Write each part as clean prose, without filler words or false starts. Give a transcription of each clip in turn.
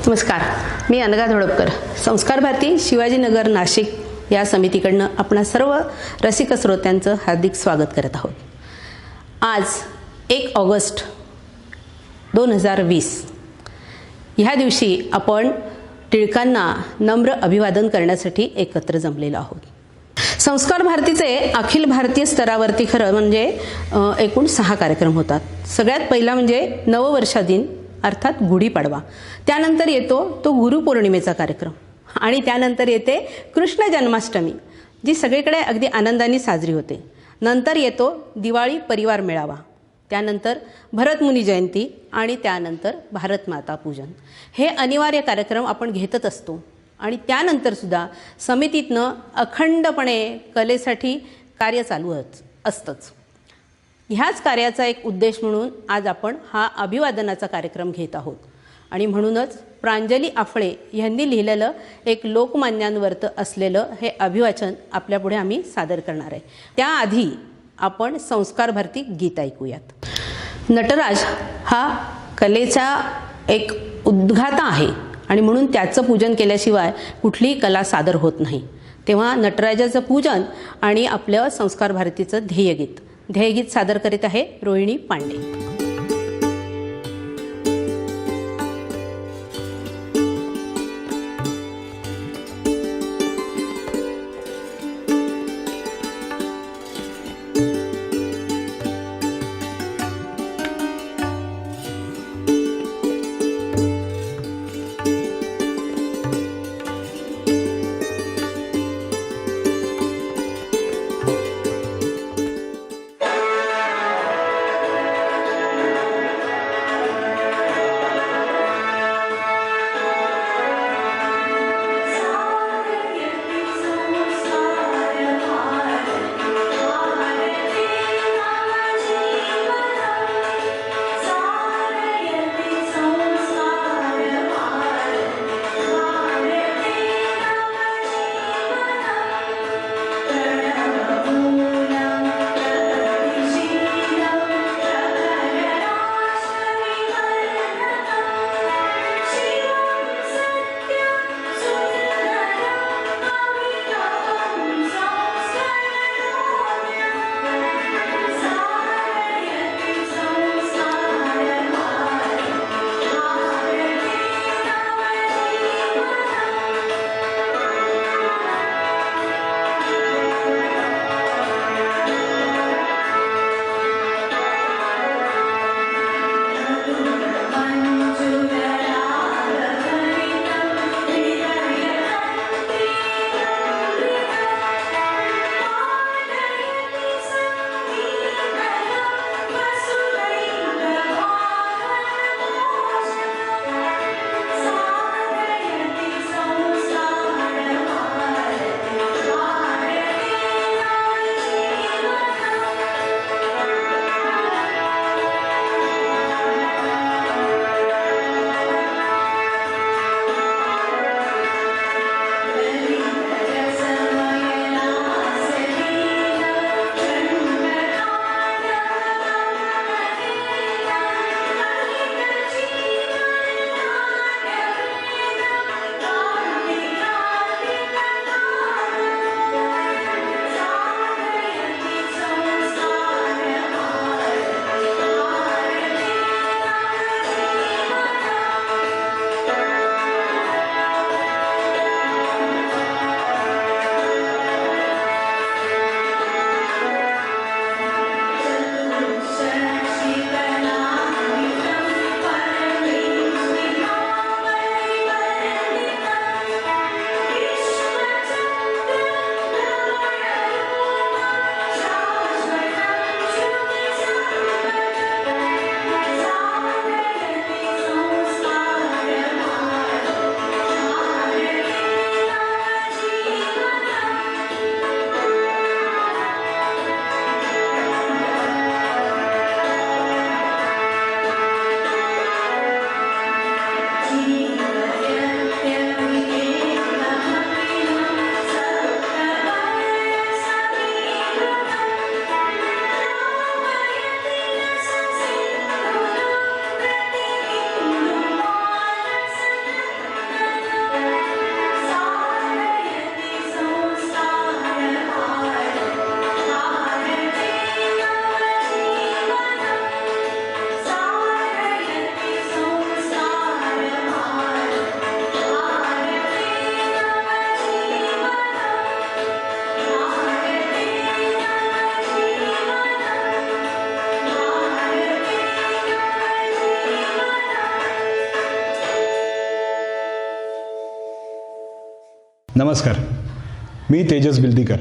नमस्कार, मी अनघा धोडपकर, संस्कार भारती शिवाजीनगर नाशिक या समितीकडनं आपणा सर्व रसिक श्रोत्यांचं हार्दिक स्वागत करत आहोत। आज 1 ऑगस्ट 2020 ह्या दिवशी आपण टिळकांना नम्र अभिवादन करण्यासाठी एकत्र जमलेलो आहोत। संस्कार भारतीचे अखिल भारतीय स्तरावरती खरं म्हणजे एकूण 6 कार्यक्रम होतात। सगळ्यात पहिला म्हणजे नववर्षा दिन अर्थात गुढीपाडवा, त्यानंतर येतो तो गुरुपौर्णिमेचा कार्यक्रम आणि त्यानंतर येते कृष्ण जन्माष्टमी जी सगळीकडे अगदी आनंदाने साजरी होते। नंतर येतो दिवाळी परिवार मेळावा, त्यानंतर भरतमुनी जयंती आणि त्यानंतर भारत माता पूजन। हे अनिवार्य कार्यक्रम आपण घेतच असतो आणि त्यानंतर सुद्धा समितीतनं अखंडपणे कलेसाठी कार्य चालू असतंच। ह्याच कार्याचा एक उद्देश म्हणून आज आपण हा अभिवादनाचा कार्यक्रम घेत आहोत आणि म्हणूनच प्रांजली आफळे यांनी लिहिलेलं एक लोकमान्यांवरत असलेलं हे अभिवाचन आपल्यापुढे आम्ही सादर करणार आहे। त्याआधी आपण संस्कार भारती गीत ऐकूयात। नटराज हा कलेचा एक उद्घाता आहे आणि म्हणून त्याचं पूजन केल्याशिवाय कुठलीही कला सादर होत नाही। तेव्हा नटराजाचं पूजन आणि आपलं संस्कार भारतीचं ध्येयगीत सादर करीत आहे रोहिणी पांडे। नमस्कार, मी तेजस बिल्दीकर,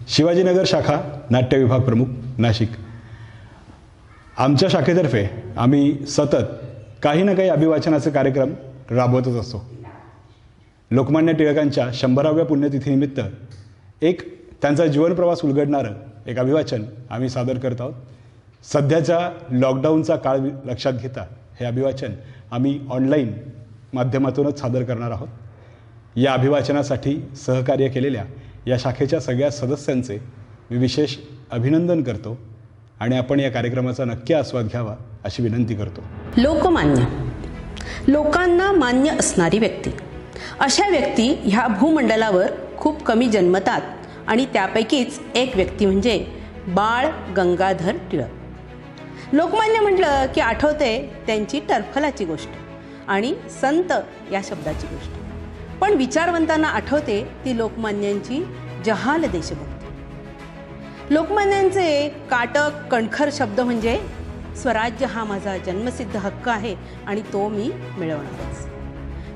शिवाजीनगर शाखा नाट्य विभाग प्रमुख नाशिक. आमच्या शाखेतर्फे आम्ही सतत काही ना काही अभिवाचनाचे कार्यक्रम राबवतच असतो. लोकमान्य टिळकांच्या 100व्या पुण्यतिथीनिमित्त एक त्यांचा जीवनप्रवास उलगडणारं एक अभिवाचन आम्ही सादर करत आहोत. सध्याच्या लॉकडाऊनचा काळ लक्षात घेता हे अभिवाचन आम्ही ऑनलाईन माध्यमातूनच सादर करणार आहोत. या अभिवाचनासाठी सहकार्य केलेल्या या शाखेच्या सगळ्या सदस्यांचे मी विशेष अभिनंदन करतो आणि आपण या कार्यक्रमाचा नक्की आस्वाद घ्यावा अशी विनंती करतो. लोकमान्य, लोकांना मान्य असणारी व्यक्ती. अशा व्यक्ती ह्या भूमंडलावर खूप कमी जन्मतात आणि त्यापैकीच एक व्यक्ती म्हणजे बाळ गंगाधर टिळक. लोकमान्य म्हटलं की आठवते त्यांची टरफलाची गोष्ट आणि संत या शब्दाची गोष्ट, पण विचारवंतांना आठवते ती लोकमान्यांची जहाल देशभक्ती. लोकमान्यांचे काटक कणखर शब्द म्हणजे स्वराज्य हा माझा जन्मसिद्ध हक्क आहे आणि तो मी मिळवणारच.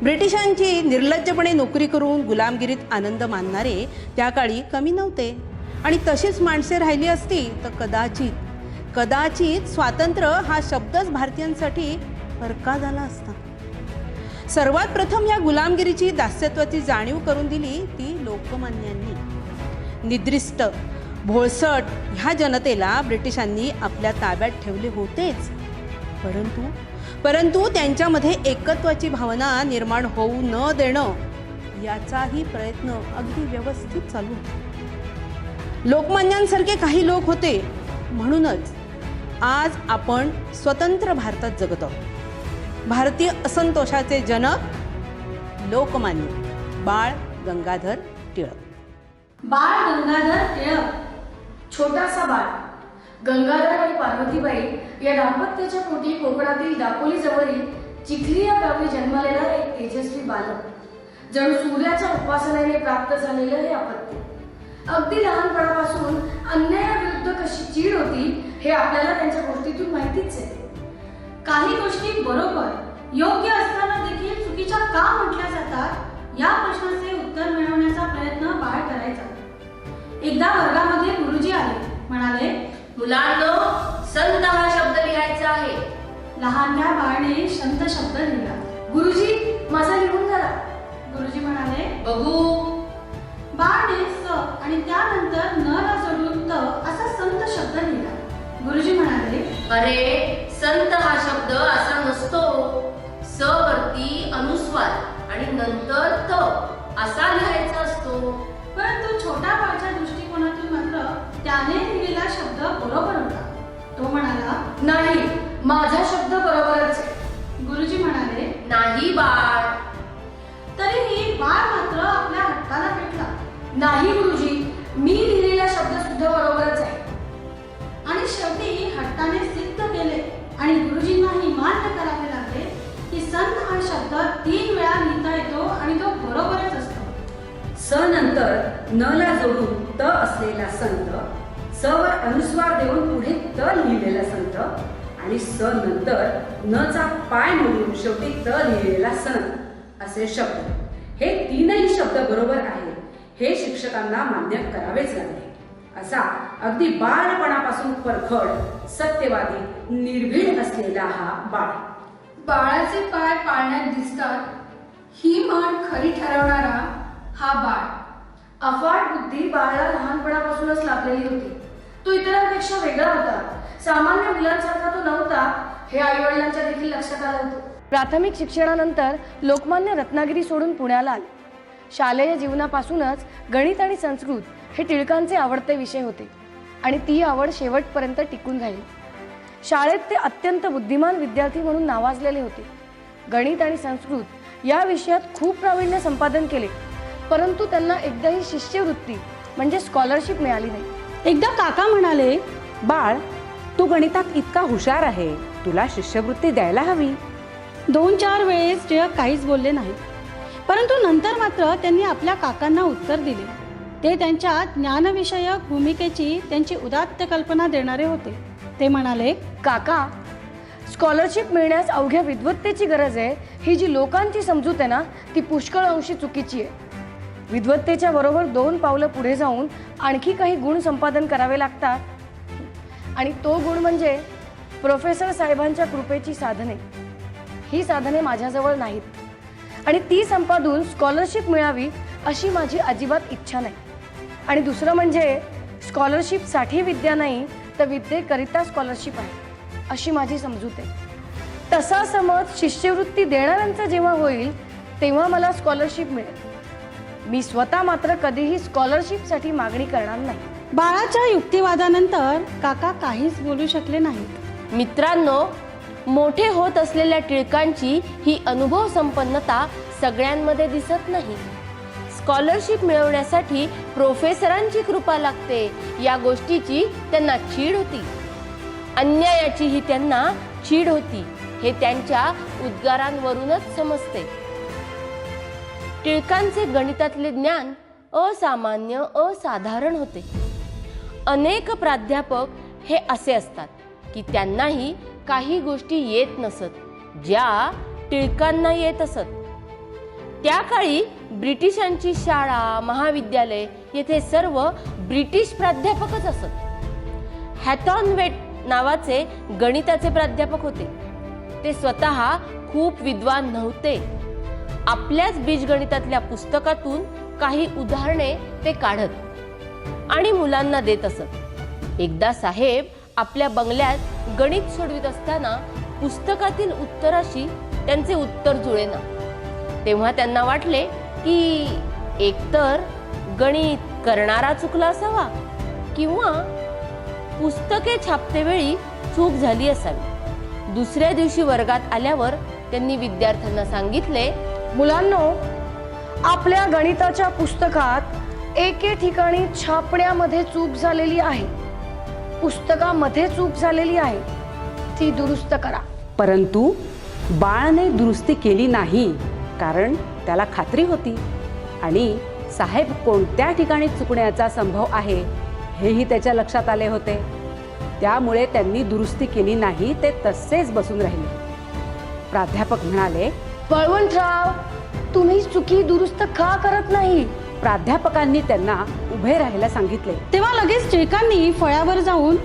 ब्रिटिशांची निर्लज्जपणे नोकरी करून गुलामगिरीत आनंद मानणारे त्या काळी कमी नव्हते आणि तशीच माणसे राहिली असती तर कदाचित स्वातंत्र्य हा शब्दच भारतीयांसाठी फरका झाला असता. सर्वात प्रथम या गुलामगिरीची दास्यत्वाची जाणीव करून दिली ती लोकमान्यांनी. निद्रिस्त भोळसट ह्या जनतेला ब्रिटिशांनी आपल्या ताब्यात ठेवले होतेच, परंतु त्यांच्यामध्ये एकत्वाची भावना निर्माण होऊ न देणं याचाही प्रयत्न अगदी व्यवस्थित चालू होता. लोकमान्यांसारखे काही लोक होते म्हणूनच आज आपण स्वतंत्र भारतात जगत आहोत. भारतीय असंतोषाचे जनक लोकमान्य बाळ गंगाधर टिळक. बाळ गंगाधर टिळक, छोटासा बाळ. गंगाधर आणि पार्वतीबाई या दाम्पत्याच्या पोटी कोकणातील दापोली जवळील चिखली या गावी जन्मलेला एक तेजस्वी बालक. जणू सूर्याच्या उपासनेने प्राप्त झालेलं हे अपत्य. अगदी लहानपणापासून अन्यायाविरुद्ध कशी चीड होती हे आपल्याला त्यांच्या गोष्टीतून माहितीच आहे. काही गोष्टी बरोबर योग्य असताना देखील चुकीच्या का म्हटल्या जातात या प्रश्नाचे उत्तर मिळवण्याचा प्रयत्न बाळ करायचा. एकदा वर्गामध्ये गुरुजी आले, म्हणाले, मुलांनो, संत हा शब्द लिहायचा आहे. लहानल्या बाळाने संत शब्द लिहिला. गुरुजी, माझा लिहून झाला. गुरुजी म्हणाले, बघू. बाळने स आणि त्यानंतर न ला जोडून त असा संत शब्द लिहिला. गुरुजी म्हणाले, अरे, संत हा शब्द असा नसतो. स वरती अनुस्वार आणि नंतर त असा लिहायचा असतो. परंतु छोट्या बाळाच्या दृष्टिकोनातून मात्र त्याने लिहिलेला शब्द बरोबर होता. तो म्हणाला, नाही, माझा शब्द बरोबरच आहे. गुरुजी म्हणाले, नाही बाळ. तरीही बाळ मात्र आपल्या हट्टाला पेटला. नाही गुरुजी, मी लिहिलेला शब्द सुद्धा बरोबरच आहे. आणि शेवटी हट्टाने सिद्ध केले आणि गुरुजींनाही मान्य करावे लागले की संत हा शब्द 3 वेळा लिहिता येतो आणि तो बरोबरच असतो. स नंतर न ला जोडून त असलेला संत, स वर अनुस्वार देऊन पुढे त लिहिलेला संत आणि स नंतर न चा पाय मोडून शेवटी त लिहिलेला संत असे शब्द. हे 3ही शब्द बरोबर आहे हे शिक्षकांना मान्य करावेच लागले. असा अगदी बालपणापासून परखड, सत्यवादी, निर्भीड असलेला हा बाळ. बाळाचे पाय पाळण्यात दिसतात ही म्हण खरी ठरवणारा हा बाळ. अफाट बुद्धी बाळाला लहानपणापासूनच लाभलेली होती. तो इतरांपेक्षा वेगळा होता. सामान्य मुलांसारखा तो नव्हता हे आईवडिलांच्या देखील लक्षात आलं होतं. प्राथमिक शिक्षणानंतर लोकमान्य रत्नागिरी सोडून पुण्याला आले. शालेय जीवनापासूनच गणित आणि संस्कृत हे टिळकांचे आवडते विषय होते आणि ती आवड शेवटपर्यंत टिकून राहिली. शाळेत ते अत्यंत बुद्धिमान विद्यार्थी म्हणून नावाजलेले होते. गणित आणि संस्कृत या विषयात खूप प्रावीण्य संपादन केले, परंतु त्यांना एकदाही शिष्यवृत्ती म्हणजे स्कॉलरशिप मिळाली नाही. एकदा काका म्हणाले, बाळ, तू गणितात इतका हुशार आहे, तुला शिष्यवृत्ती द्यायला हवी. 2-4 वेळेस टिळक काहीच बोलले नाही, परंतु नंतर मात्र त्यांनी आपल्या काकांना उत्तर दिले. ते त्यांच्या ज्ञानविषयक भूमिकेची त्यांची उदात्त कल्पना देणारे होते. ते म्हणाले, काका, स्कॉलरशिप मिळण्यास अवघ्या विद्वत्तेची गरज आहे ही जी लोकांची समजूत आहे ना, ती पुष्कळ अंशी चुकीची आहे. विद्वत्तेच्या बरोबर 2 पावलं पुढे जाऊन आणखी काही गुण संपादन करावे लागतात, आणि तो गुण म्हणजे प्रोफेसर साहेबांच्या कृपेची साधने. ही साधने माझ्याजवळ नाहीत आणि ती संपादून स्कॉलरशिप मिळावी अशी माझी अजिबात इच्छा नाही. आणि दुसरं म्हणजे स्कॉलरशिपसाठी विद्या नाही तर विद्येकरिता स्कॉलरशिप आहे अशी माझी समजूत आहे. तसा समज शिष्यवृत्ती देणाऱ्यांचा जेव्हा होईल तेव्हा मला स्कॉलरशिप मिळेल. मी स्वतः मात्र कधीही स्कॉलरशिपसाठी मागणी करणार नाही. बाळाच्या युक्तिवादानंतर काका काहीच बोलू शकले नाहीत. मित्रांनो, मोठे होत असलेल्या टिळकांची ही अनुभव संपन्नता सगळ्यांमध्ये दिसत नाही. स्कॉलरशिप मिळवण्यासाठी प्रोफेसरांची कृपा लागते या गोष्टीची त्यांना चीड होती. अन्यायाचीही त्यांना चीड होती हे त्यांच्या उद्गारांवरूनच समजते. टिळकांचे गणितातले ज्ञान असामान्य असाधारण होते. अनेक प्राध्यापक हे असे असतात की त्यांनाही काही गोष्टी येत नसत ज्या टिळकांना येत असत. त्या काळी ब्रिटिशांची शाळा महाविद्यालय येथे सर्व ब्रिटिश प्राध्यापकच असत. हॅथॉर्नवेट नावाचे गणिताचे प्राध्यापक होते. ते स्वतः खूप विद्वान नव्हते. आपल्याच बीजगणितातल्या पुस्तकातून काही उदाहरणे ते काढत आणि मुलांना देत असत. एकदा साहेब आपल्या बंगल्यात गणित सोडवित असताना पुस्तकातील उत्तराशी त्यांचे उत्तर जुळेना. तेव्हा त्यांना वाटले की एकतर गणित करणारा चुकला असावा किंवा पुस्तके छापतेवेळी चूक झाली असावी. दुसऱ्या दिवशी वर्गात आल्यावर त्यांनी विद्यार्थ्यांना सांगितले, मुलांनो, आपल्या गणिताच्या पुस्तकात एके ठिकाणी छापण्यामध्ये चूक झालेली आहे. पुस्तकामध्ये चूक झालेली आहे, ती दुरुस्त करा. परंतु बाळाने दुरुस्ती केली नाही, कारण त्याला खात्री होती आणि साहेब कोणत्या ठिकाणी चुकण्याचा संभव आहे हेही त्याच्या लक्षात आले होते. त्यामुळे त्यांनी दुरुस्ती केली नाही, ते तसेच बसून राहिले. प्राध्यापक म्हणाले, बळवंतराव, तुम्ही चुकी दुरुस्त का करत नाही? प्राध्यापकांनी त्यांना उभे राहायला सांगितले. तेव्हा लगेच टिळकांनी फळ्यावर जाऊन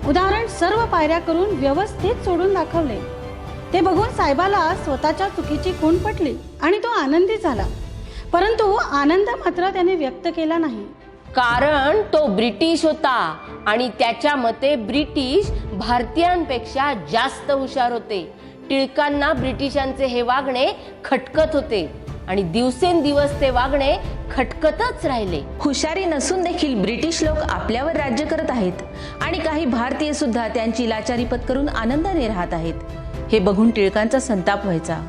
उदाहरण सर्व पायऱ्या करून व्यवस्थित सोडून दाखवले. ते बघून साहेबाला स्वतःच्या चुकीची खूण पटली आणि तो आनंदी झाला. परंतु आनंद मात्र त्याने व्यक्त केला नाही, कारण तो ब्रिटिश होता आणि त्याच्या मते ब्रिटिश भारतीयांपेक्षा जास्त हुशार होते. टिळकांना ब्रिटिशांचे हे वागणे खटकत होते आणि दिवसेंदिवस ते वागणे खटकतच राहिले. हुशारी नसून देखील ब्रिटिश लोक आपल्यावर राज्य करत आहेत आणि काही भारतीय सुद्धा त्यांची लाचारी पत्करून आनंदाने राहत आहेत हे बघून टिळकांचा संताप व्हायचा.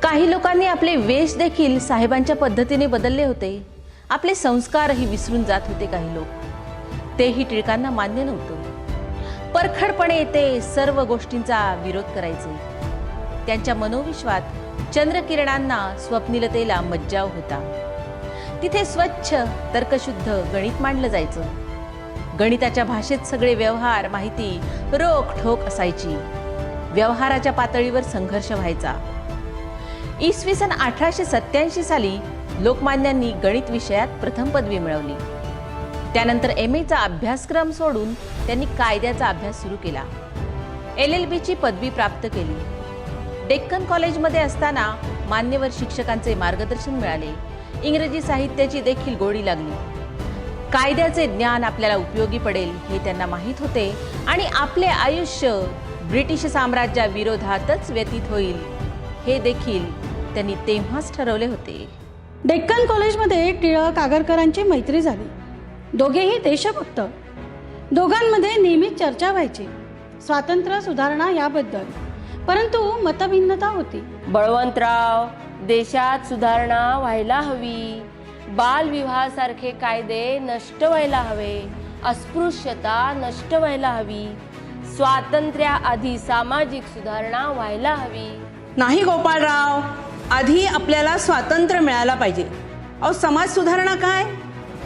काही लोकांनी आपले वेश देखील साहेबांच्या पद्धतीने बदलले होते. आपले संस्कारही विसरून जात होते काही लोक. तेही टिळकांना मान्य नव्हतं. परखडपणे ते सर्व गोष्टींचा विरोध करायचे. त्यांच्या मनोविश्वात चंद्रकिरणांना स्वप्निलतेला मज्जाव होता. तिथे स्वच्छ तर्कशुद्ध गणित मांडलं जायचं. गणिताच्या भाषेत सगळे व्यवहार माहिती रोख ठोक असायची. व्यवहाराच्या पातळीवर संघर्ष व्हायचा. इसवी सन 1887 साली लोकमान्यांनी गणित विषयात प्रथम पदवी मिळवली. त्यानंतर MA चा अभ्यासक्रम सोडून त्यांनी कायद्याचा अभ्यास सुरू केला. LLB ची पदवी प्राप्त केली. डेक्कन कॉलेजमध्ये असताना मान्यवर शिक्षकांचे मार्गदर्शन मिळाले. इंग्रजी साहित्याची देखील गोडी लागली. कायद्याचे ज्ञान आपल्याला उपयोगी पडेल हे त्यांना माहीत होते आणि आपले आयुष्य ब्रिटिश साम्राज्याविरोधातच व्यतीत होईल हे देखील त्यांनी तेव्हाच ठरवले होते. डेक्कन कॉलेजमध्ये टिळक आगरकरांची मैत्री झाली. दोघेही देशभक्त. दोघांमध्ये नेहमीच चर्चा व्हायची स्वातंत्र्य सुधारणा याबद्दल, परंतु मतभिन्नता होती. बळवंतराव, देशात सुधारणा व्हायला हवी. बालविवाहासारखे कायदे नष्ट व्हायला हवे. अस्पृश्यता नष्ट व्हायला हवी. स्वातंत्र्याआधी सामाजिक सुधारणा व्हायला हवी. नाही गोपाळराव, आधी आपल्याला स्वातंत्र्य मिळायला पाहिजे. अहो, समाज सुधारणा काय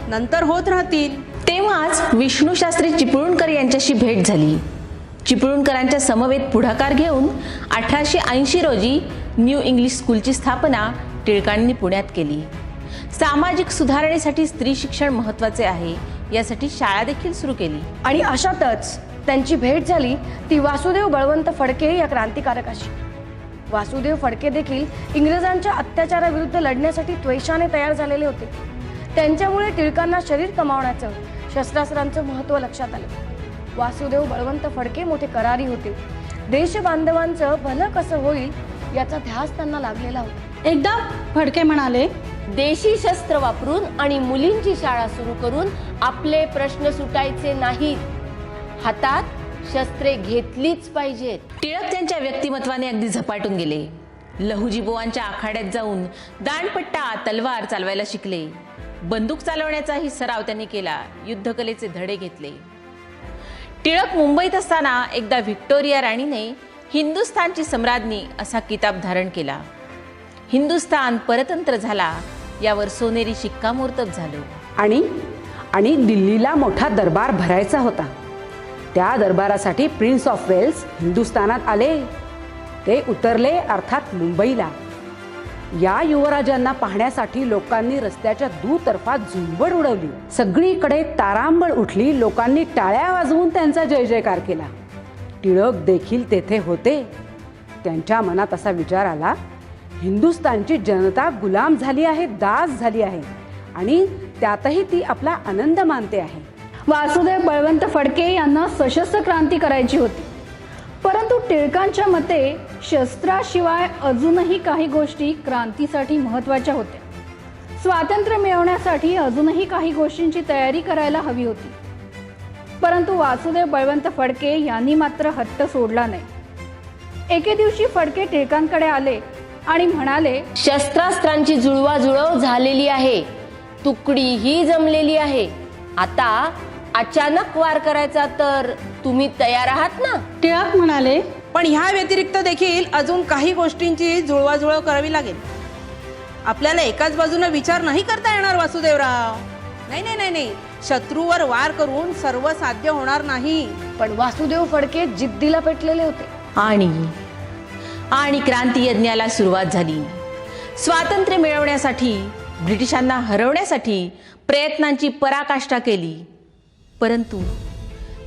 नंतर होत राहतील. तेव्हाच विष्णूशास्त्री चिपळूणकर यांच्याशी भेट झाली. चिपळूणकरांच्या समवेत पुढाकार घेऊन 1880 रोजी न्यू इंग्लिश स्कूलची स्थापना टिळकांनी पुण्यात केली. सामाजिक सुधारणेसाठी स्त्री शिक्षण महत्त्वाचे आहे यासाठी शाळा देखील सुरू केली. आणि अशातच त्यांची भेट झाली ती वासुदेव बळवंत फडके या क्रांतिकारकाशी. वासुदेव फडके देखील इंग्रजांच्या अत्याचाराविरुद्ध लढण्यासाठी त्वेषाने तयार झालेले होते. त्यांच्यामुळे टिळकांना शरीर कमावण्याचं, शस्त्रास्त्रांचं महत्त्व लक्षात आलं. वासुदेव बळवंत फडके मोठे करारी होते. देशबांधवांचं भलं कसं होईल याचा ध्यास त्यांना लागलेला होता. एकदा फडके म्हणाले, देशी शस्त्र वापरून आणि मुलींची शाळा सुरू करून आपले प्रश्न सुटायचे नाहीत. हातात शस्त्रे घेतलीच पाहिजेत. टिळक त्यांच्या व्यक्तिमत्वाने अगदी झपाटून गेले. लहुजीबुवांच्या आखाड्यात जाऊन दांडपट्टा, तलवार चालवायला शिकले. बंदूक चालवण्याचाही सराव त्यांनी केला. युद्धकलेचे धडे घेतले. टिळक मुंबईत असताना एकदा व्हिक्टोरिया राणीने हिंदुस्थानची सम्राज्ञी असा किताब धारण केला. हिंदुस्थान परतंत्र झाला यावर सोनेरी शिक्कामोर्तब झालं. आणि दिल्लीला मोठा दरबार भरायचा होता. त्या दरबारासाठी प्रिन्स ऑफ वेल्स हिंदुस्थानात आले. ते उतरले अर्थात मुंबईला. या युवराजांना पाहण्यासाठी लोकांनी रस्त्याच्या दुतर्फा झुंबड उडवली. सगळीकडे तारांबळ उठली. लोकांनी टाळ्या वाजवून त्यांचा जय जयकार केला. टिळक देखील तेथे होते. त्यांच्या मनात असा विचार आला, हिंदुस्थानची जनता गुलाम झाली आहे, दास झाली आहे आणि त्यातही ती आपला आनंद मानते आहे. वासुदेव बळवंत फडके यांना सशस्त्र क्रांती करायची होती. परंतु टिळकांच्या मते शस्त्राशिवाय अजूनही काही गोष्टी क्रांतीसाठी महत्त्वाच्या होत्या. स्वातंत्र्य मिळवण्यासाठी अजूनही काही गोष्टींची तयारी करायला हवी होती. परंतु वासुदेव बळवंत फडके यांनी मात्र हट्ट सोडला नाही. एके दिवशी फडके टिळकांकडे आले आणि म्हणाले, शस्त्रास्त्रांची जुळवाजुळव झालेली आहे, तुकडीही जमलेली आहे. आता अचानक वार करायचा तर तुम्ही तयार आहात ना? टिळक म्हणाले, पण ह्या व्यतिरिक्त देखील अजून काही गोष्टींची जुळवाजुळव करावी लागेल. आपल्याला एकाच बाजूने विचार नाही करता येणार वासुदेवराव. नाही नाही नाही नाही, शत्रूवर वार करून सर्व साध्य होणार नाही. पण वासुदेव फडके जिद्दीला पेटलेले होते. आणि क्रांती यज्ञाला सुरुवात झाली. स्वातंत्र्य मिळवण्यासाठी, ब्रिटिशांना हरवण्यासाठी प्रयत्नांची पराकाष्ठा केली. परंतु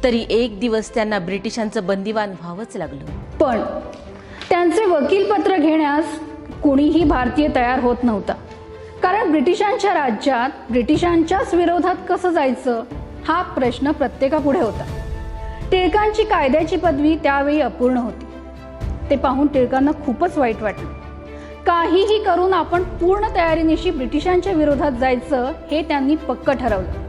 तरी एक दिवस त्यांना ब्रिटिशांचं बंदिवान व्हावंच लागलं. पण त्यांचे वकीलपत्र घेण्यास कोणीही भारतीय तयार होत नव्हता. कारण ब्रिटिशांच्या राज्यात ब्रिटिशांच्याच विरोधात कसं जायचं हा प्रश्न प्रत्येकापुढे होता. टिळकांची कायद्याची पदवी त्यावेळी अपूर्ण होती. ते पाहून टिळकांना खूपच वाईट वाटलं. काहीही करून आपण पूर्ण तयारीनिशी ब्रिटिशांच्या विरोधात जायचं हे त्यांनी पक्क ठरवलं.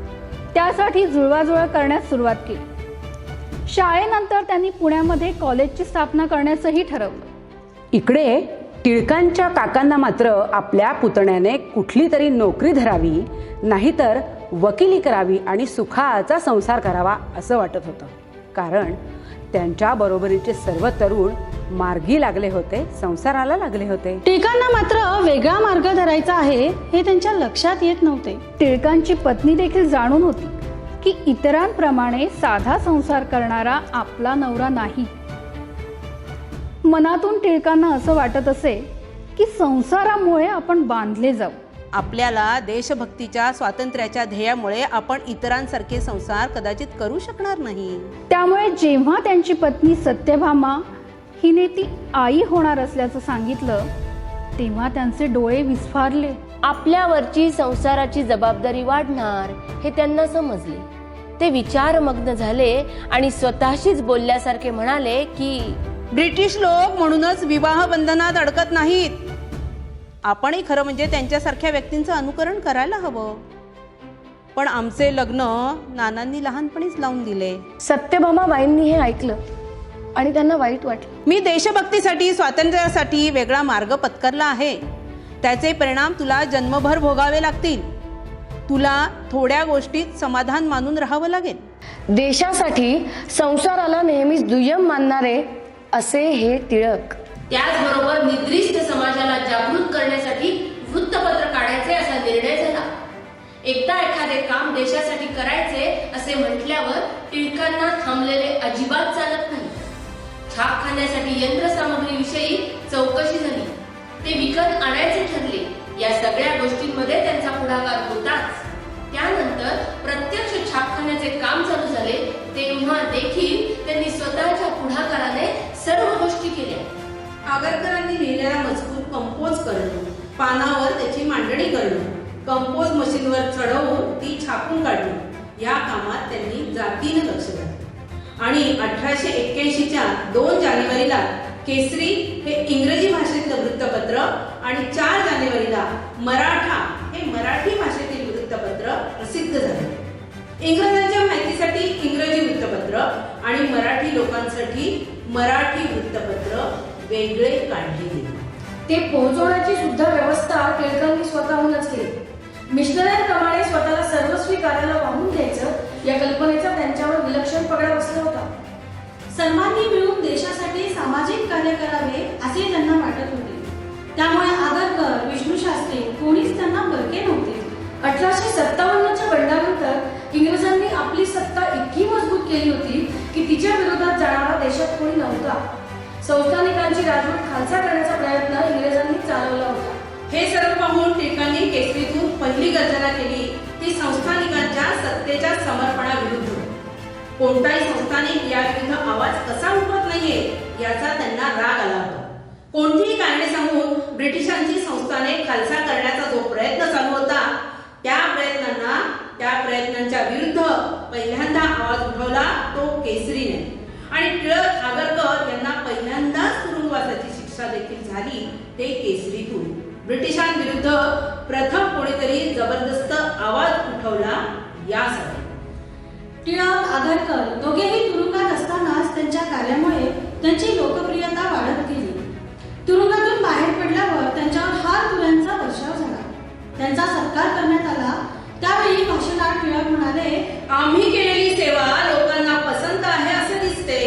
त्यासाठी जुळवाजुळव करण्यास सुरुवात केली. शाळेनंतर त्यांनी पुण्यामध्ये कॉलेजची स्थापना करण्याचंही ठरवलं. इकडे टिळकांच्या काकांना मात्र आपल्या पुतण्याने कुठली तरी नोकरी धरावी, नाहीतर वकिली करावी आणि सुखाचा संसार करावा असं वाटत होतं. कारण त्यांच्या बरोबरीचे सर्व तरुण मार्गी लागले होते, संसाराला लागले होते. टिळकांना मात्र वेगळा मार्ग धरायचा आहे हे त्यांच्या लक्षात येत नव्हते. टिळकांची पत्नी देखील जाणून होती की इतरांप्रमाणे साधा संसार करणारा आपला नवरा नाही. मनातून टिळकांना असं वाटत असे की संसारामुळे आपण बांधले जाऊ. आपल्याला देशभक्तीच्या, स्वातंत्र्याच्या ध्येयामुळे आपण इतरांसारखे संसार कदाचित करू शकणार नाही. त्यामुळे जेव्हा त्यांची पत्नी सत्यभामा हिने ती आई होणार असल्याचं सांगितलं तेव्हा त्यांचे डोळे विस्फारले. आपल्यावरची संसाराची जबाबदारी वाढणार हे त्यांना समजले. ते विचारमग्न झाले आणि स्वतःशीच बोलल्यासारखे म्हणाले की ब्रिटिश लोक म्हणूनच विवाह बंधनात अडकत नाहीत. आपणही खरं म्हणजे त्यांच्यासारख्या व्यक्तींचं अनुकरण करायला हवं. पण आमचे लग्न नानांनी लहानपणीच लावून दिले. सत्यभामा बाईंनी हे ऐकलं आणि त्यांना वाईट वाटलं. मी देशभक्तीसाठी, स्वातंत्र्यासाठी वेगळा मार्ग पत्करला आहे. त्याचे परिणाम तुला जन्मभर भोगावे लागतील. तुला थोड्या गोष्टीत समाधान मानून राहावं लागेल. देशासाठी संसाराला नेहमीच दुय्यम मानणारे असे हे टिळक. त्याचबरोबर निद्रिस्त समाजाला जागृत करण्यासाठी वृत्तपत्र काढायचे असा निर्णय झाला. एकदा एखादे काम देशासाठी करायचे असे म्हटल्यावर टिळकांना थांबलेले अजिबात चालत नाही. छापखान्यासाठी यंत्रसामग्रीविषयी चौकशी झाली. ते विकत आणायचे ठरले. या सगळ्या गोष्टींमध्ये त्यांचा आगरकरांनी लिहिलेला मजकूर कंपोज करणं, पानावर त्याची मांडणी करणं, कंपोज मशीनवर चढवून ती छापून काढणं या कामात त्यांनी जातीनं लक्ष घातलं. आणि 1881च्या 2 जानेवारीला केसरी हे इंग्रजी भाषेतलं वृत्तपत्र आणि 4 जानेवारीला मराठा हे मराठी भाषेतील वृत्तपत्र प्रसिद्ध झाले. इंग्रजांच्या माहितीसाठी इंग्रजी वृत्तपत्र आणि मराठी लोकांसाठी मराठी वृत्तपत्र वेगळे काढले गेले. ते पोहोचवण्याची सुद्धा व्यवस्था टिळकांनी स्वतःहूनच केली. मिशनऱ्यांप्रमाणे स्वतःला सर्वस्वी कार्याला वाहून घ्यायचं या कल्पनेचा त्यांच्यावर विलक्षण पगडा बसला होता. सर्वांनी मिळून देशासाठी सामाजिक कार्य करावे असे त्यांना वाटत होते. त्यामुळे आगरकर, विष्णू शास्त्री कोणीच त्यांना परके नव्हते. 1857च्या बंडानंतर इंग्रजांनी आपली सत्ता इतकी मजबूत केली होती की तिच्या विरोधात जाणारा देशात कोणी नव्हता. संस्थानिकांची राजवट खालसा करण्याचा प्रयत्न इंग्रजांनी चालवला होता. हे सर्व पाहून टिळकांनी केसरीतून पहिली गर्जना केली ती संस्थानिकांच्या सत्तेच्या समर्पणाविरुद्ध. कोणताही संस्थानिक याविरुद्ध आवाज कसा उठवत नाहीये याचा त्यांना राग आला होता. कोणतीही कारणे सांगून ब्रिटिशांची संस्थाने खालसा करण्याचा जो प्रयत्न चालू होता त्या प्रयत्नांच्या विरुद्ध पहिल्यांदा आवाज उठवला तो केसरीने. आणि टिळक आगरकर यांना पहिल्यांदाच तुरुंगवासाची शिक्षा देखील झाली ते केसरीतून. ब्रिटिशांविरुद्ध प्रथम कोणीतरी जबरदस्त आवाज उठवला यासाठी. टिळक, आगरकर दोघेही तुरुंगात असतानाच त्यांच्या कार्यामुळे त्यांची लोकप्रियता वाढत गेली. तुरुंगातून बाहेर पडल्यावर त्यांच्यावर हार तुऱ्यांचा वर्षाव झाला. त्यांचा सत्कार करण्यात आला. त्यावेळी भाषणात टिळक म्हणाले, आम्ही केलेली सेवा लोकांना पसंत आहे असे दिसते.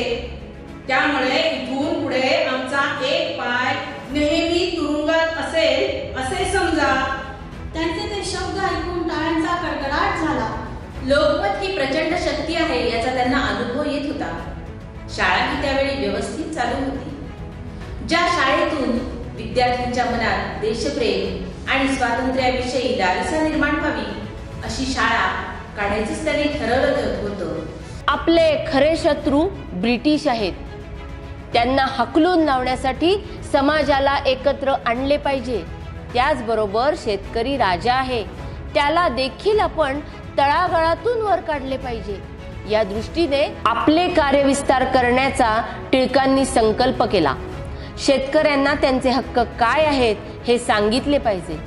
त्यामुळे इथून पुढे आमचा एक पाय नेहमी तुरुंगात असेल असे समजा. त्यांचे ते शब्द ऐकून टाळ्यांचा कडकडाट झाला. लोकमत ही प्रचंड शक्ती आहे याचा त्यांना अनुभव येत होता. शाळा ही त्यावेळी व्यवस्थित चालू होती. ज्या शाळेतून विद्यार्थ्यांच्या मनात देशप्रेम आणि स्वातंत्र्याविषयी लालसा निर्माण व्हावी अशी शाळा काढायचंच त्यांनी ठरवलं होतं. आपले खरे शत्रू ब्रिटिश आहेत. त्यांना हकलून लावण्यासाठी समाजाला एकत्र आणले पाहिजे. त्याचबरोबर शेतकरी राजा आहे, त्याला देखील आपण तळागाळातून वर काढले पाहिजे. या दृष्टीने आपले कार्यविस्तार करण्याचा टिळकांनी संकल्प केला. शेतकऱ्यांना त्यांचे हक्क काय आहेत हे सांगितले पाहिजे.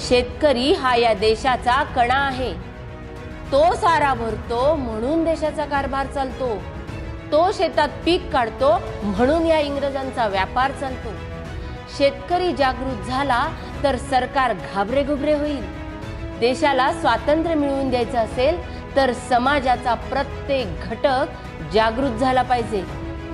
शेतकरी हा या देशाचा कणा आहे. तो सारा भरतो म्हणून देशाचा कारभार चालतो. तो शेतात पीक काढतो म्हणून या इंग्रजांचा व्यापार चालतो. शेतकरी जागृत झाला तर सरकार घाबरेघुबरे होईल. देशाला स्वातंत्र्य मिळवून द्यायचं असेल तर समाजाचा प्रत्येक घटक जागृत झाला पाहिजे.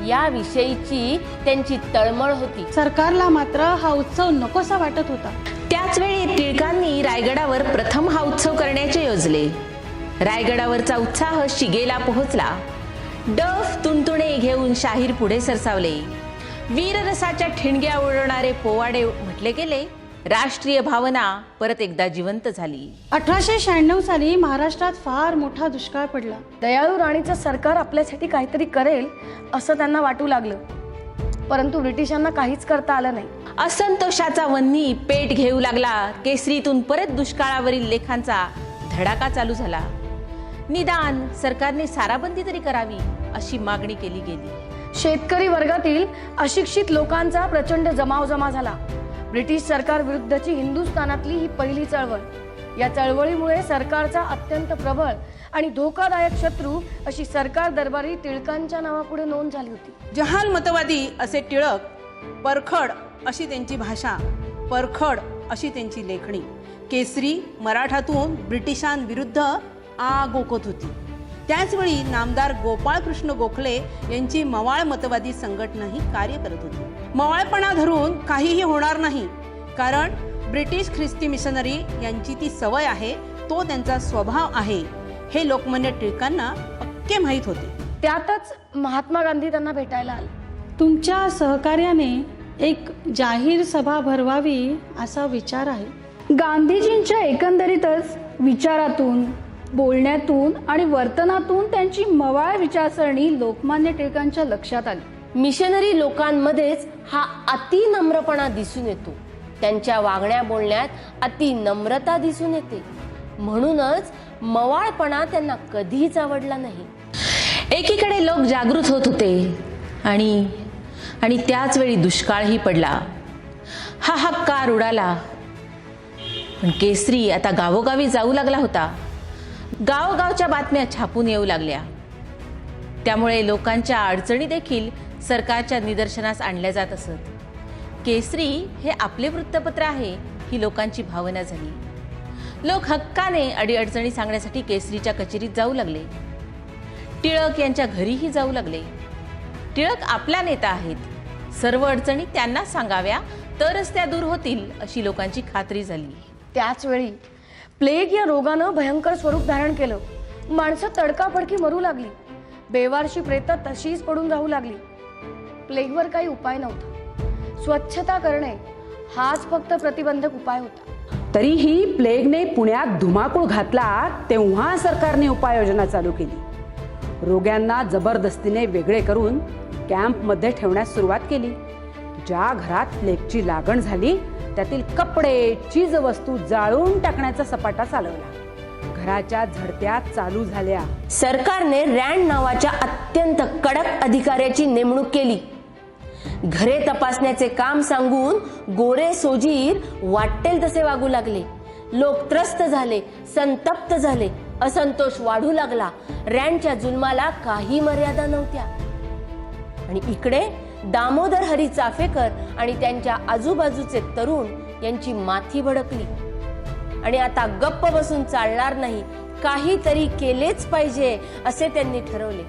याविषयीची त्यांची तळमळ होती. सरकारला मात्र हा उत्सव नकोसा वाटत होता. त्याच वेळी टिळकांनी रायगडावर प्रथम हा उत्सव करण्याचे योजले. रायगडावरचा उत्साह शिगेला पोहोचला. डफ तुणतुणे घेऊन शाहीर पुढे सरसावले. वीररसाच्या ठिणग्या उडवणारे पोवाडे म्हटले गेले. राष्ट्रीय भावना परत एकदा जिवंत झाली. 1896 साली महाराष्ट्रात फार मोठा दुष्काळ पडला. दयाळू राणीचं सरकार आपल्यासाठी काहीतरी करेल असं त्यांना वाटू लागलं. परंतु ब्रिटिशांना काहीच करता आलं नाही. असंतोषाचा वन्ही पेट घेऊ लागला. केसरीतून परत दुष्काळावरील लेखांचा धडाका चालू झाला. निदान सरकारने साराबंदी तरी करावी अशी मागणी केली गेली. शेतकरी वर्गातील अशिक्षित लोकांचा प्रचंड जमाव झाला. ब्रिटिश सरकार विरुद्धची हिंदुस्थानातली ही पहिली चळवळ. या चळवळीमुळे सरकारचा अत्यंत प्रबळ आणि धोकादायक शत्रू अशी सरकार दरबारी टिळकांच्या नावापुढे नोंद झाली होती. जहाल मतवादी असे टिळक, परखड अशी त्यांची भाषा, परखड अशी त्यांची लेखणी. केसरी मराठातून ब्रिटिशांविरुद्ध आग ओकत होती. त्याचवेळी नामदार गोपाळकृष्ण गोखले यांची मवाळ मतवादी संघटनाही कार्य करत होती. मवाळपणा धरून काहीही होणार नाही, कारण ब्रिटिश ख्रिस्ती मिशनरी यांची ती सवय आहे, तो त्यांचा स्वभाव आहे, हे लोकमान्य टिळकांना पक्के माहीत होते. त्यातच महात्मा गांधी त्यांना भेटायला आले. तुमच्या सहकार्याने एक जाहीर सभा भरवावी असा विचार आहे. गांधीजींच्या एकंदरीतच विचारातून, बोलण्यातून आणि वर्तनातून त्यांची मवाळ विचारसरणी लोकमान्य टिळकांच्या लक्षात आली. मिशनरी लोकांमध्येच हा अतिनम्रपणा दिसून येतो. त्यांच्या वागण्या बोलण्यात अतिनम्रता दिसून येते. म्हणूनच मवाळपणा त्यांना कधीच आवडला नाही. एकीकडे लोक जागृत होत होते आणि त्याच वेळी दुष्काळही पडला. हाहाकार उडाला. पण केसरी आता गावोगावी जाऊ लागला होता. गावोगावच्या बातम्या छापून येऊ लागल्या. त्यामुळे लोकांच्या अडचणी देखील सरकारच्या निदर्शनास आणल्या जात असत. केसरी हे आपले वृत्तपत्र आहे ही लोकांची भावना झाली. लोक हक्काने अडीअडचणी सांगण्यासाठी केसरीच्या कचेरीत जाऊ लागले. टिळक यांच्या घरीही जाऊ लागले. टिळक आपला नेता आहेत. सर्व अडचणी त्यांना सांगाव्या तरच त्या दूर होतील अशी लोकांची खात्री झाली. त्याच वेळी प्लेग या रोगानं भयंकर स्वरूप धारण केलं. माणसं तडकाफडकी मरू लागली. बेवारशी प्रेतं तशीच पडून राहू लागली. प्लेगवर काही उपाय नव्हता. स्वच्छता करणे हाच फक्त प्रतिबंधक उपाय होता. तरीही प्लेगने पुण्यात धुमाकूळ घातला तेव्हा सरकारने उपाययोजना चालू केली. रोग्यांना जबरदस्तीने वेगळे करून कॅम्पमध्ये ठेवण्यास सुरुवात केली. ज्या घरात प्लेगची लागण झाली त्यातील कपडे चीज वस्तू जाळून टाकण्याचा सपाटा चालवला. घराच्या झडत्या चालू झाल्या. सरकारने रँड नावाच्या अत्यंत कडक अधिकाऱ्याची नेमणूक केली. घरे तपासण्याचे काम सांगून गोरे सोजीर वाटेल तसे वागू लागले. लोक त्रस्त झाले, संतप्त झाले, असंतोष वाढू लागला. रँडच्या जुलमाला काही मर्यादा नव्हत्या. आणि इकडे दामोदर हरी चाफेकर आणि त्यांच्या आजूबाजूचे तरुण यांची माथी भडकली. आणि आता गप्प बसून चालणार नाही, काहीतरी केलेच पाहिजे असे त्यांनी ठरवले.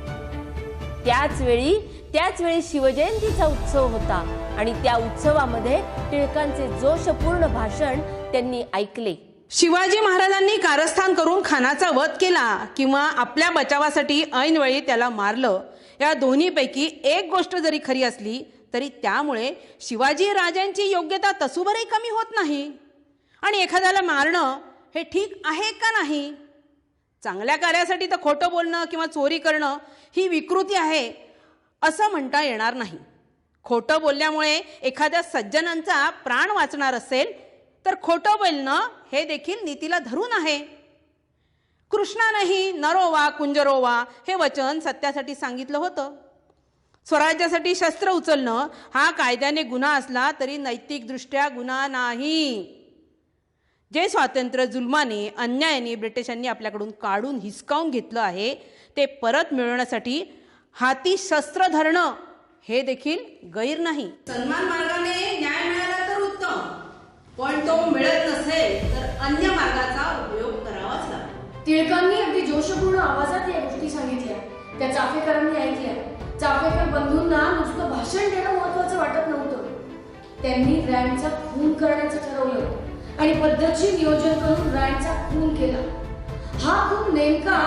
त्याच वेळी शिवजयंतीचा उत्सव होता आणि त्या उत्सवामध्ये टिळकांचे जोशपूर्ण भाषण त्यांनी ऐकले. शिवाजी महाराजांनी कारस्थान करून खानाचा वध केला किंवा आपल्या बचावासाठी ऐनवेळी त्याला मारलं, या दोन्हीपैकी एक गोष्ट जरी खरी असली तरी त्यामुळे शिवाजी राजांची योग्यता तसूभरही कमी होत नाही. आणि एखाद्याला मारणं हे ठीक आहे का नाही? चांगल्या कार्यासाठी तर खोटं बोलणं किंवा चोरी करणं ही विकृती आहे असं म्हणता येणार नाही. खोटं बोलल्यामुळे एखाद्या सज्जनांचा प्राण वाचणार असेल तर खोटं बोलणं हे देखील नीतीला धरून आहे. कृष्णानेही नरोवा कुंजरोवा हे वचन सत्यासाठी सांगितलं होतं. स्वराज्यासाठी शस्त्र उचलणं हा कायद्याने गुन्हा असला तरी नैतिकदृष्ट्या गुन्हा नाही. जे स्वातंत्र्य जुलमाने अन्यायाने ब्रिटिशांनी आपल्याकडून काढून हिसकावून घेतलं आहे ते परत मिळवण्यासाठी हाती शस्त्र धरणं हे देखील गैर नाही. सन्मान मार्गाने न्याय मिळाला तर उत्तम, पण तो मिळत नसेल तर अन्य मार्गाचा उपयोग करावाच लागतो. टिळकांनी अगदी जोशपूर्ण आवाजात या गोष्टी सांगितल्या. त्या चाफेकरांनी ऐकल्या. चाफेकर बंधूंना नुसतं भाषण देणं महत्वाचं वाटत नव्हतं. त्यांनी रँडचा खून करण्याचं ठरवलं आणि पद्धतशीर नियोजन करून रँडचा खून केला. हा खून नेमका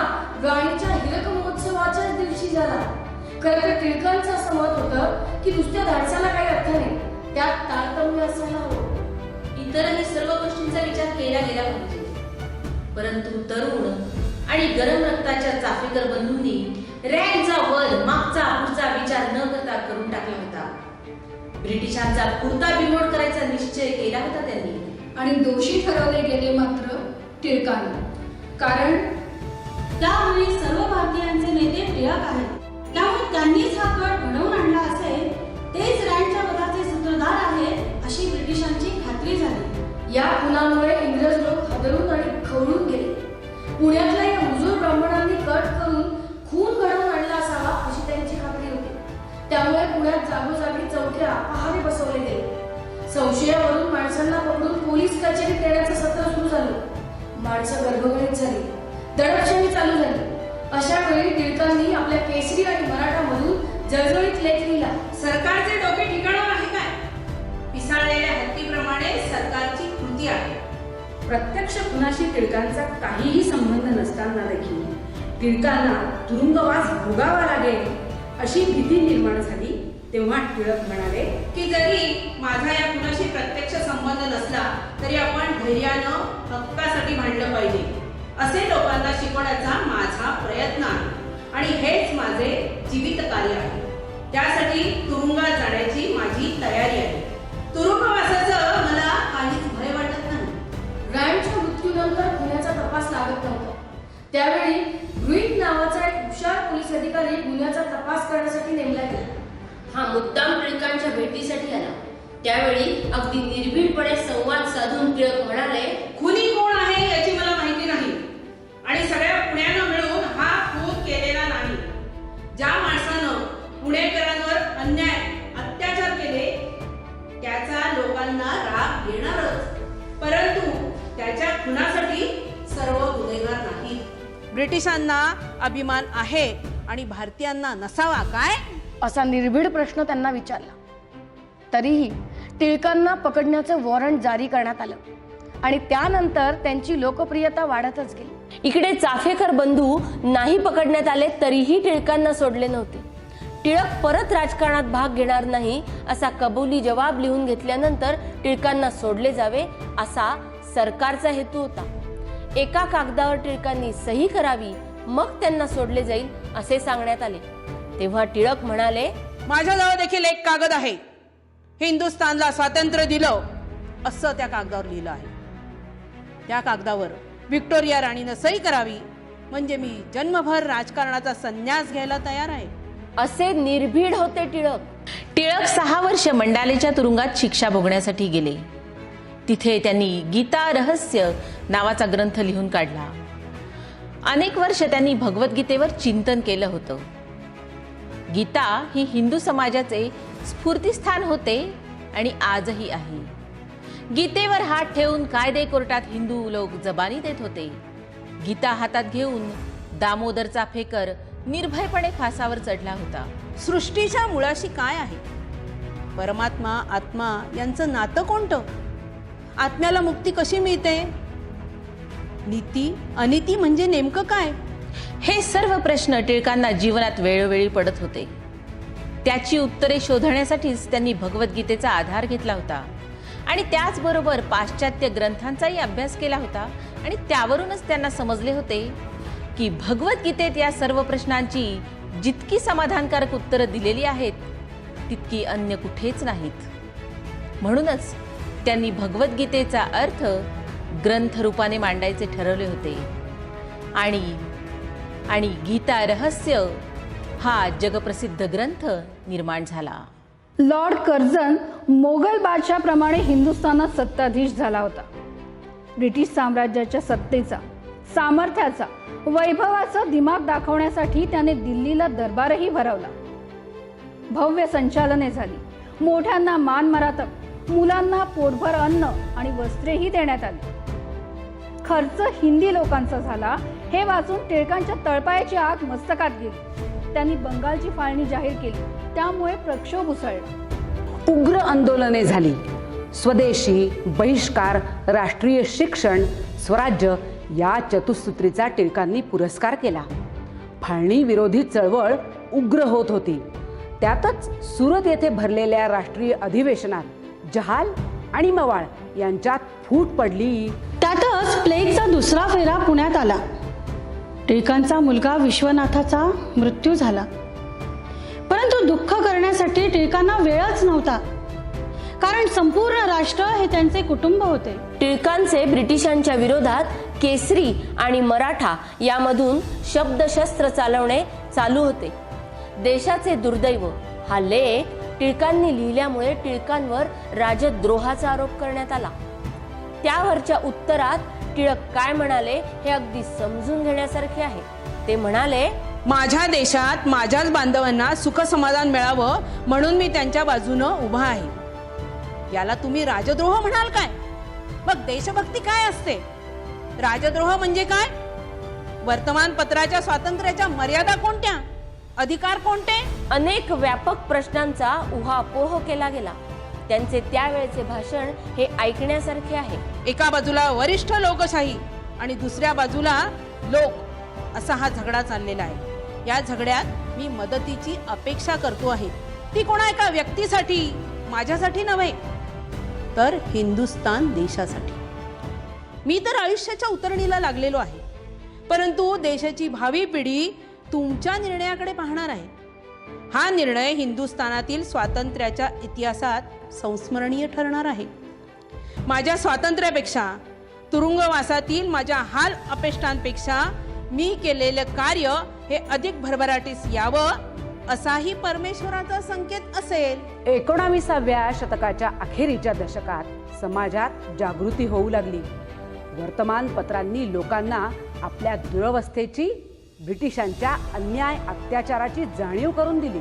राणीच्या हिरक महोत्सवाच्याच दिवशी झाला. खरं तर टिळकांचं असं मत होतं की नुसत्या धाडसाला काही अर्थ नाही, त्यात तारतम्य असायला हवं. इतरही सर्व गोष्टींचा विचार केला गेला पाहिजे. परंतु तरुण आणि गरम रक्ताच्या चाफेकर बंधूंनी रँडचा वध मागचा पुढचा विचार न करता करून टाकला होता. ब्रिटिशांचा पुरता बिमोड करायचा निश्चय केला होता त्यांनी. आणि दोषी ठरवले गेले मात्र टिळकांनी. कारण त्यावेळी सर्व भारतीयांचे नेते टिळक आहेत. त्यामुळे त्यांनीच हा कट घडवून आणला असेल, तेच रँडच्या वधाचे सूत्रधार आहेत अशी ब्रिटिशांची खात्री झाली. या खुनामुळे इंग्रज लोक हादरून आणि खवळून गेले. पुण्यातल्या या हुजूर ब्राह्मणांनी कट करून खून घडवून आणला असावा अशी त्यांची खात्री होती. त्यामुळे पुण्यात जागोजागी चौक्या पहारे बसवले गेले. संशयावरून माणसांना पकडून पोलीस कचेरीत देण्याचं सत्र सुरू झालं. माणसं गर्भगणित झाली, दडपशाही चालू झाली. अशा वेळी टिळकांनी आपल्या केसरी आणि मराठामधून जळजळीत लेख लिहिला. सरकारचे डोके ठिकाणावर आहे काय? पिसाळलेल्या हत्तीप्रमाणे सरकारची कृती आहे. प्रत्यक्ष खुनाशी टिळकांचा काहीही संबंध नसताना देखील टिळकांना तुरुंगवास भोगावा लागेल अशी भीती निर्माण झाली. तेव्हा टिळक म्हणाले की जरी माझा या खुनाशी प्रत्यक्ष संबंध नसला तरी आपण धैर्यानं हक्कासाठी भांडलं पाहिजे असे लोकांना शिकवण्याचा माझा प्रयत्न आहे आणि हेच माझे जीवित कार्य आहे. त्यासाठी तुरुंगात जाण्याची माझी तयारी आहे. तुरुंगवासाचं मला काहीच भय वाटत नाही. ब्रायनच्या मृत्यूनंतर गुन्ह्याचा तपास लागत नव्हता. त्यावेळी ब्रुईट नावाचा एक हुशार पोलीस अधिकारी गुन्ह्याचा तपास करण्यासाठी नेमला गेला. हा मुद्दाम टिळकांच्या भेटीसाठी आला. त्यावेळी अगदी निर्भीडपणे संवाद साधून टिळक म्हणाले, खुनी कोण आहे याची मला माहिती नाही आणि सगळ्या पुण्यानं मिळून हा खून केलेला नाही. ज्या माणसानं पुणेकरांवर अन्याय अत्याचार केले त्याचा लोकांना राग येणारच, परंतु त्याच्या खुनासाठी सर्व गुन्हेगार नाहीत. ब्रिटिशांना अभिमान आहे आणि भारतीयांना नसावा काय? असा निर्भीड प्रश्न त्यांना विचारला. तरीही टिळकांना पकडण्याचं वॉरंट जारी करण्यात आलं आणि त्यानंतर त्यांची लोकप्रियता वाढतच गेली. इकडे चाफेकर बंधू नाही पकडण्यात आले तरीही टिळकांना सोडले नव्हते. टिळक परत राजकारणात भाग घेणार नाही असा कबुली जवाब लिहून घेतल्यानंतर टिळकांना सोडले जावे असा सरकारचा हेतू होता. एका कागदावर टिळकांनी सही करावी मग त्यांना सोडले जाईल असे सांगण्यात आले. तेव्हा टिळक म्हणाले, माझ्याजवळ देखील एक कागद आहे. हिंदुस्थानला स्वातंत्र्य दिलं असं त्या कागदावर लिहिलं आहे. त्या कागदावर व्हिक्टोरिया राणीनं सही करावी म्हणजे मी जन्मभर राजकारणाचा संन्यास घ्यायला तयार आहे. असे निर्भीड होते टिळक. टिळक 6 वर्ष मंडालेच्या तुरुंगात शिक्षा भोगण्यासाठी गेले. तिथे त्यांनी गीता रहस्य नावाचा ग्रंथ लिहून काढला. अनेक वर्ष त्यांनी भगवद्गीतेवर चिंतन केलं होतं. गीता ही हिंदू समाजाचे स्फूर्तिस्थान होते आणि आजही आहे. गीतेवर हात ठेवून कायदे कोर्टात हिंदू लोक जबानी देत होते. गीता हातात घेऊन दामोदर चाफेकर निर्भयपणे फासावर चढला होता. सृष्टीच्या मुळाशी काय आहे? परमात्मा आत्मा यांचं नातं कोणतं? आत्म्याला मुक्ती कशी मिळते? नीती अनिती म्हणजे नेमकं काय? हे सर्व प्रश्न टिळकांना जीवनात वेळोवेळी पडत होते. त्याची उत्तरे शोधण्यासाठीच त्यांनी भगवद्गीतेचा आधार घेतला होता आणि त्याचबरोबर पाश्चात्य ग्रंथांचाही अभ्यास केला होता. आणि त्यावरूनच त्यांना समजले होते की भगवद्गीतेत या सर्व प्रश्नांची जितकी समाधानकारक उत्तरं दिलेली आहेत तितकी अन्य कुठेच नाहीत. म्हणूनच त्यांनी भगवद्गीतेचा अर्थ ग्रंथ रूपाने मांडायचे ठरवले होते आणि गीता रहस्य हा जगप्रसिद्ध ग्रंथ निर्माण झाला. लॉर्ड कर्झन मोगल बादशाप्रमाणे हिंदुस्थानात सत्ताधीश झाला होता. ब्रिटिश साम्राज्याच्या सत्तेचा, सामर्थ्याचा, वैभवाचा दिमाग दाखवण्यासाठी त्याने दिल्लीला दरबारही भरवला. भव्य संचालने झाली. मोठ्यांना मानमरातब, मुलांना पोटभर अन्न आणि वस्त्रेही देण्यात आली. खर्च हिंदी लोकांचा झाला हे वाचून टिळकांच्या तळपायाची आग मस्तकात गेली. त्यांनी बंगालची फाळणी जाहीर केली. त्यामुळे प्रक्षोभ उसळला. उग्र आंदोलने झाली. स्वदेशी, बहिष्कार, राष्ट्रीय शिक्षण, स्वराज्य या चतुसूत्रीचा टिळकांनी पुरस्कार केला. फाळणी विरोधी चळवळ उग्र होत होती. त्यातच सुरत येथे भरलेल्या राष्ट्रीय अधिवेशनात जहाल आणि मवाळ यांच्यात फूट पडली. त्यातच प्लेगचा दुसरा फेरा पुण्यात आला. टिळकांचा मुलगा विश्वनाथाचा मृत्यू झाला. परंतु दुःख करण्यासाठी टिळकांना वेळच नव्हता, कारण संपूर्ण राष्ट्र हे त्यांचे कुटुंब होते. टिळकांचे ब्रिटिशांच्या विरोधात केसरी आणि मराठा यामधून शब्दशस्त्र चालवणे चालू होते. देशाचे दुर्दैव हा लेख टिळकांनी लिहिल्यामुळे टिळकांवर राजद्रोहाचा आरोप करण्यात आला. त्यावरच्या उत्तरात टिळक काय म्हणाले हे अगदी समजून घेण्यासारखे आहे. ते म्हणाले, माझ्या देशात माझ्याच बांधवांना सुख समाधान मिळावं म्हणून मी त्यांच्या बाजूनं उभा आहे. याला तुम्ही राजद्रोह म्हणाल काय? मग देशभक्ती काय असते? राजद्रोह म्हणजे काय? वर्तमानपत्राच्या स्वातंत्र्याच्या मर्यादा कोणत्या? अधिकार कोणते? अनेक व्यापक प्रश्नांचा उहापोह केला गेला. त्यांचे त्यावेळचे भाषण हे ऐकण्यासारखे आहे. एका बाजूला वरिष्ठ लोकशाही आणि दुसऱ्या बाजूला लोक असा हा झगडा चाललेला आहे. या झगड्यात मी मदतीची अपेक्षा करतो आहे. ती कोणा एका व्यक्तीसाठी, माझ्यासाठी नव्हे, तर हिंदुस्थान देशासाठी. मी तर आयुष्याच्या उतरणीला लागलेलो आहे, परंतु देशाची भावी पिढी तुमच्या निर्णयाकडे पाहणार आहे. हा निर्णय हिंदुस्थानातील स्वातंत्र्याच्या इतिहासात संस्मरणीय ठरणार आहे. माझ्या स्वातंत्र्यापेक्षा, तुरुंगवासातील माझ्या हाल अपेष्टांपेक्षा मी केलेलं कार्य हे अधिक भरभराटीस यावं असाही परमेश्वराचा संकेत असेल. 19व्या शतकाच्या अखेरीच्या दशकात समाजात जागृती होऊ लागली. वर्तमानपत्रांनी लोकांना आपल्या दुरवस्थेची, ब्रिटिशांच्या अन्याय अत्याचाराची जाणीव करून दिली.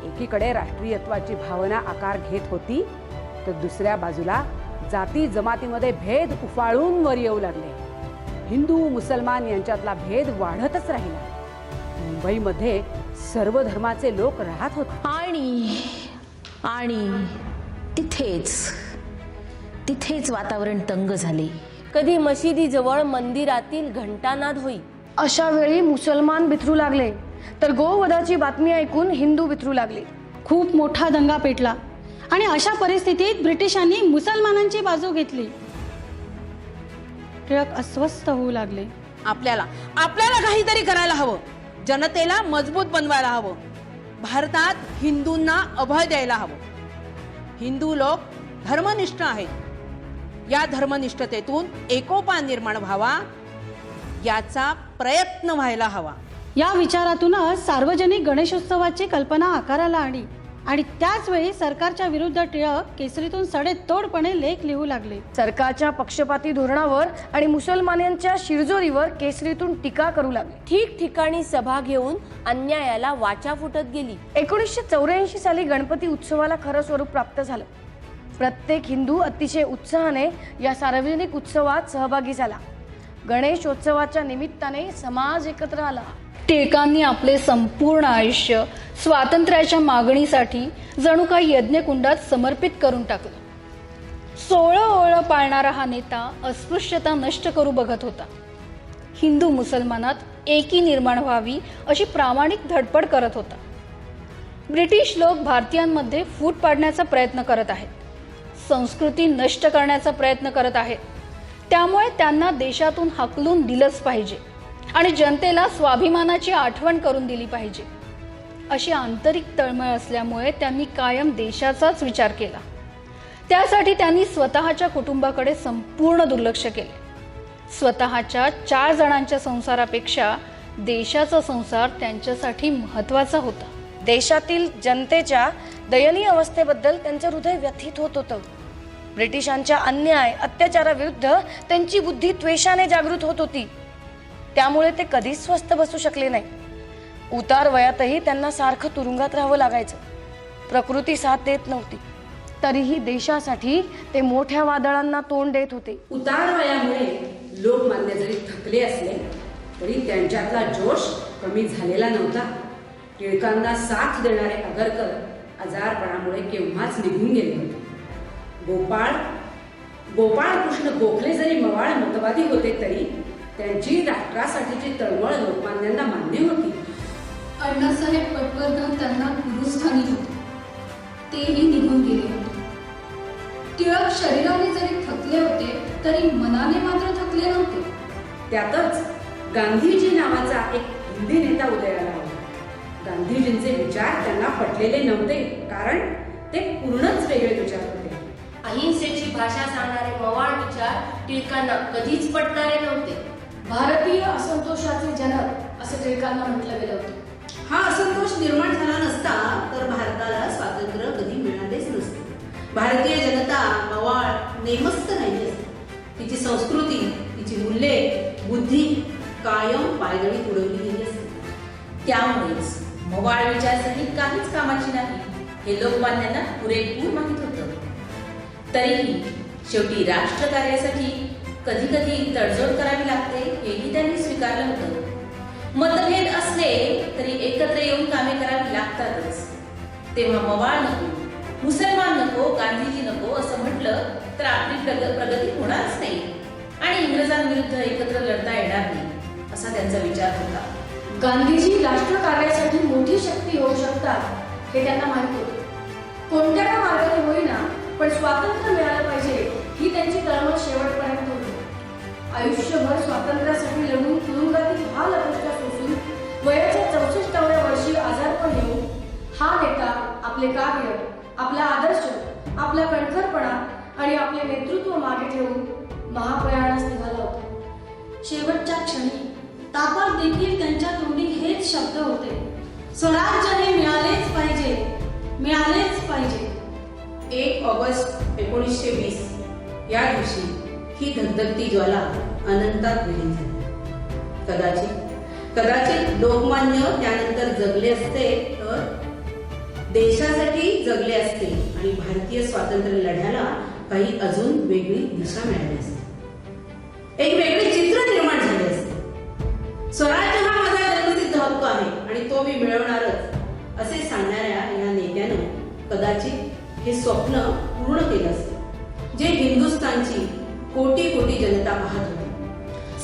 एकीकडे राष्ट्रीयत्वाची भावना आकार घेत होती, तर दुसऱ्या बाजूला जाती जमातीमध्ये भेद उफाळून वर येऊ लागले. हिंदू मुसलमान यांच्यातला भेद वाढतच राहिला. मुंबईमध्ये सर्व धर्माचे लोक राहत होते. आणि तिथेच वातावरण तंग झाले. कधी मशिदीजवळ मंदिरातील घंटानाद होई. अशा वेळी मुसलमान बिथरू लागले, तर गोवधाची बातमी ऐकून हिंदू बिथरू लागले. खूप मोठा दंगा पेटला आणि अशा परिस्थितीत ब्रिटिशांनी मुसलमानांची बाजू घेतली. टिळक अस्वस्थ होऊ लागले. आपल्याला काहीतरी करायला हवं. जनतेला मजबूत बनवायला हवं. भारतात हिंदूंना अभय द्यायला हवं. हिंदू लोक धर्मनिष्ठ आहेत. या धर्मनिष्ठतेतून एकोपा निर्माण व्हावा, याचा प्रयत्न व्हायला हवा. या विचारातूनच सार्वजनिक गणेशोत्सवाची कल्पना आकाराला आली आणि त्याच वेळी सरकारच्या विरुद्ध टिळक केसरीतून सडेतोडपणे लेख लिहू लागले. सरकारच्या पक्षपाती धोरणावर आणि मुसलमानांच्या शिरजोरीवर केसरीतून टीका करू लागले. ठिकठिकाणी सभा घेऊन अन्यायाला वाचा फुटत गेली. 1984 साली गणपती उत्सवाला खरं स्वरूप प्राप्त झालं. प्रत्येक हिंदू अतिशय उत्साहाने या सार्वजनिक उत्सवात सहभागी झाला. गणेशोत्सवाच्या निमित्ताने समाज एकत्र आला. टिळकांनी आपले संपूर्ण आयुष्य स्वातंत्र्याच्या मागणीसाठी जणू काही यज्ञकुंडात समर्पित करून टाकलं. 16 ओळ पाळणारा हा नेता अस्पृश्यता नष्ट करू बघत होता. हिंदू मुसलमानात एकी निर्माण व्हावी अशी प्रामाणिक धडपड करत होता. ब्रिटिश लोक भारतीयांमध्ये फूट पाडण्याचा प्रयत्न करत आहेत. संस्कृती नष्ट करण्याचा प्रयत्न करत आहेत. त्यामुळे त्यांना देशातून हाकलून दिलंच पाहिजे आणि जनतेला स्वाभिमानाची आठवण करून दिली पाहिजे अशी आंतरिक तळमळ असल्यामुळे त्यांनी कायम देशाचाच विचार केला. त्यासाठी त्यांनी स्वतःच्या कुटुंबाकडे संपूर्ण दुर्लक्ष केले. स्वतःच्या 4 जणांच्या संसारापेक्षा देशाचा संसार त्यांच्यासाठी महत्त्वाचा होता. देशातील जनतेच्या दयनीय अवस्थेबद्दल त्यांचं हृदय व्यथित होत होतं. ब्रिटिशांच्या अन्याय अत्याचाराविरुद्ध त्यांची बुद्धी त्वेषाने जागृत होत होती. त्यामुळे ते कधीच स्वस्थ बसू शकले नाही. उतार वयातही त्यांना सारखं तुरुंगात राहावं लागायचं. प्रकृती साथ देत नव्हती. तरीही देशासाठी ते मोठ्या वादळांना तोंड देत होते. उतार वयामुळे लोकमान्य जरी थकले असले तरी त्यांच्यातला जोश कमी झालेला नव्हता. टिळकांना साथ देणारे आगरकर आजारपणामुळे केव्हाच निघून गेले होते. गोपाळकृष्ण गोखले जरी मवाळ मतवादी होते तरी त्यांची राष्ट्रासाठीची तळमळ लोकमान्यांना मान्य होती. अण्णासाहेब पटवर्धन त्यांना गुरुस्थानी होते. तेही निघून गेले होते. टिळक शरीराने जरी थकले होते तरी मनाने मात्र थकले नव्हते. त्यातच गांधीजी नावाचा एक हिंदी नेता उदयाला आला. गांधीजींचे विचार त्यांना पटलेले नव्हते, कारण ते पूर्णच वेगळे विचार होते. अहिंसेची भाषा सांगणारे मवाळ विचार टिळकांना कधीच पटणारे नव्हते. भारतीय असंतोषाचे जनक असं टिळकांना म्हटलं गेलं होतं. हा असंतोष निर्माण झाला नसता तर भारताला स्वातंत्र्य कधी मिळालेच नसते. भारतीय जनता मवाळ नेमस्त नाही असते. तिची संस्कृती, तिची मूल्ये, बुद्धी कायम पायदळीत उडवली गेली असते. त्यामुळेच मवाळ विचारसरणी काहीच कामाची नाही हे लोकमान्यांना पुरेपूर माहीत होतं. तरीही शेवटी राष्ट्रकार्यासाठी कधी कधी तडजोड करावी लागते हेही त्यांनी स्वीकारलं होतं. मतभेद असले तरी एकत्र येऊन कामे करावी लागतातच. तेव्हा मवाळ नको, मुसलमान नको, गांधीजी नको असं म्हटलं तर आपली प्रगती होणारच नाही आणि इंग्रजांविरुद्ध एकत्र लढता येणार नाही असा त्यांचा विचार होता. गांधीजी राष्ट्रकार्यासाठी मोठी शक्ती होऊ शकतात हे त्यांना माहित होतं. कोणत्या का मार्गाने होईना पण स्वातंत्र्य मिळालं पाहिजे ही त्यांची तळमळ शेवटपर्यंत होती. आयुष्यभर स्वातंत्र्यासाठी लढून तुरुंगातील हाल अपेक्षा सोसून वयाच्या 64व्या वर्षी आजारपण येऊन आपले कार्य, आपला आदर्श, आपला कणखरपणा आणि आपले नेतृत्व मागे ठेवून महाप्रयाणास निघाला होता. शेवटच्या क्षणी तापात देखील त्यांच्या तोंडी हेच शब्द होते, स्वराज्य हे मिळालेच पाहिजे, मिळालेच पाहिजे. 1 ऑगस्ट 1920 या दिवशी ही धगधगती ज्वाला अनंतात विलीन झाली. कदाचित लोकमान्य त्यानंतर जगले असते तर देशासाठी जगले असते आणि भारतीय स्वातंत्र्य लढ्याला काही अजून वेगळी दिशा मिळाली असते, एक वेगळे चित्र निर्माण झाले असते. स्वराज्य हा माझा जन्मसिद्ध हक्क आहे आणि तो मी मिळवणारच असे सांगणाऱ्या या नेत्यानं कदाचित हे स्वप्न पूर्ण केलं असते जे हिंदुस्थानची कोटी कोटी जनता पाहत होती.